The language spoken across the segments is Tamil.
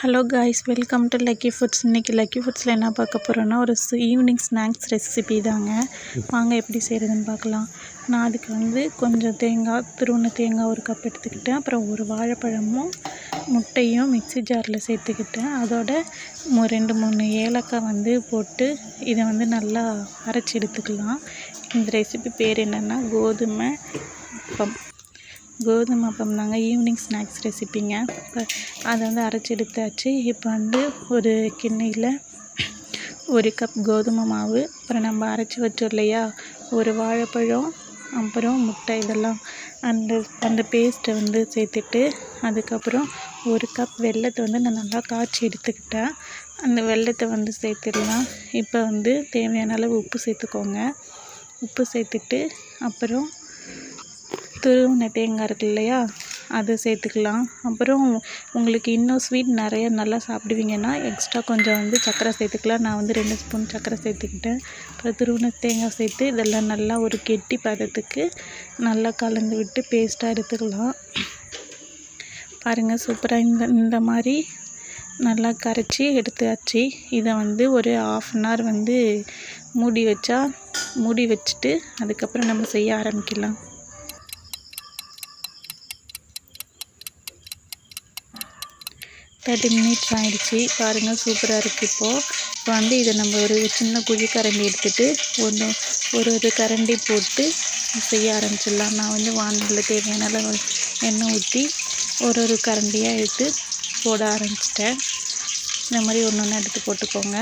Hello guys, welcome to lucky foods. இன்றைக்கி லக்கி ஃபுட்ஸில் என்ன பார்க்க போகிறோன்னா ஒரு ஈவினிங் ஸ்நாக்ஸ் ரெசிபி தாங்க. வாங்க எப்படி செய்கிறதுன்னு பார்க்கலாம். நான் அதுக்கு கொஞ்சம் துருவின தேங்காய் ஒரு கப் எடுத்துக்கிட்டேன். அப்புறம் ஒரு வாழைப்பழமும் முட்டையும் மிக்ஸி ஜாரில் சேர்த்துக்கிட்டேன். அதோட 2-3 ஏலக்காய் போட்டு இதை நல்லா அரைச்சி எடுத்துக்கலாம். இந்த ரெசிபி பேர் என்னென்னா கோதுமை அப்பம் தாங்க. ஈவினிங் ஸ்நாக்ஸ் ரெசிப்பிங்க. இப்போ அதை அரைச்சி எடுத்தாச்சு. இப்போ ஒரு கிண்ணியில் 1 கப் கோதுமை மாவு, அப்புறம் நம்ம அரைச்சி வச்சோம் இல்லையா, ஒரு வாழைப்பழம், அப்புறம் முட்டை, இதெல்லாம் அந்த பேஸ்ட்டை சேர்த்துட்டு, அதுக்கப்புறம் 1 கப் வெல்லத்தை நான் நல்லா காய்ச்சி எடுத்துக்கிட்டேன். அந்த வெல்லத்தை சேர்த்துடலாம். இப்போ தேவையான அளவு உப்பு சேர்த்துக்கோங்க. உப்பு சேர்த்துட்டு அப்புறம் துருவின தேங்காய் இருக்கு இல்லையா, அதை சேர்த்துக்கலாம். அப்புறம் உங்களுக்கு இன்னும் ஸ்வீட் நிறைய நல்லா சாப்பிடுவீங்கன்னா எக்ஸ்ட்ரா கொஞ்சம் சர்க்கரை சேர்த்துக்கலாம். நான் 2 ஸ்பூன் சர்க்கரை சேர்த்துக்கிட்டேன். அப்புறம் துருவின தேங்காய் சேர்த்து இதெல்லாம் நல்லா ஒரு கெட்டி பதத்துக்கு நல்லா கலந்து விட்டு பேஸ்ட்டாக எடுத்துக்கலாம். பாருங்கள், சூப்பராக இந்த மாதிரி நல்லா கரைச்சி எடுத்தாச்சு. இதை ஒரு 1/2 அன் ஹவர் மூடி வச்சுட்டு அதுக்கப்புறம் நம்ம செய்ய ஆரம்பிக்கலாம். 30 மினிட்ஸ் ஆகிடுச்சி. பாருங்கள், சூப்பராக இருக்குது. இப்போ இதை நம்ம ஒரு சின்ன குழி கரண்டி எடுத்துகிட்டு ஒரு கரண்டி போட்டு செய்ய ஆரம்பிச்சிடலாம். நான் வானலில் தேவையான அளவு எண்ணெய் ஊற்றி ஒரு கரண்டியாக எடுத்து போட ஆரம்பிச்சிட்டேன். இந்த மாதிரி ஒன்று எடுத்து போட்டுக்கோங்க.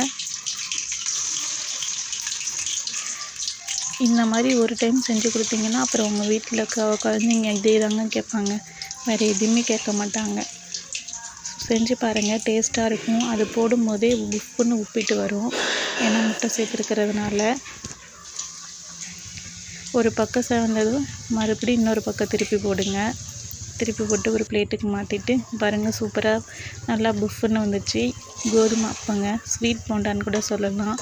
இந்த மாதிரி ஒரு டைம் செஞ்சு கொடுத்தீங்கன்னா அப்புறம் உங்கள் வீட்டில் குழந்தைங்க இதே தாங்க கேட்பாங்க, வேறு எதுவுமே கேட்க மாட்டாங்க. செஞ்சு பாருங்கள், டேஸ்ட்டாக இருக்கும். அது போடும்போதே உப்புன்னு உப்பிட்டு வரும், ஏன்னா முட்டை சேர்த்துருக்கிறதுனால. ஒரு பக்கம் செவந்ததும் மறுபடியும் இன்னொரு பக்கம் திருப்பி போட்டு ஒரு பிளேட்டுக்கு மாற்றிட்டு பாருங்கள், சூப்பராக நல்லா புஃப்னு வந்துச்சு. கோதுமை அப்பங்க, ஸ்வீட் போண்டான்னு கூட சொல்லலாம்.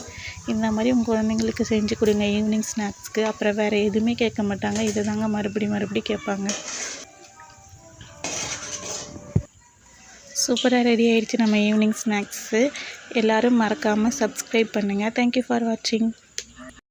இந்த மாதிரி உங்கள் குழந்தைங்களுக்கு செஞ்சு கொடுங்க ஈவினிங் ஸ்நாக்ஸ்க்கு. அப்புறம் வேறு எதுவுமே கேட்க மாட்டாங்க, இதை தாங்க மறுபடியும் கேட்பாங்க. சூப்பராக ரெடி ஆகிடுச்சு நம்ம ஈவினிங் ஸ்நாக்ஸு. எல்லோரும் மறக்காமல் சப்ஸ்கிரைப் பண்ணுங்கள். தேங்க்யூ ஃபார் வாட்சிங்.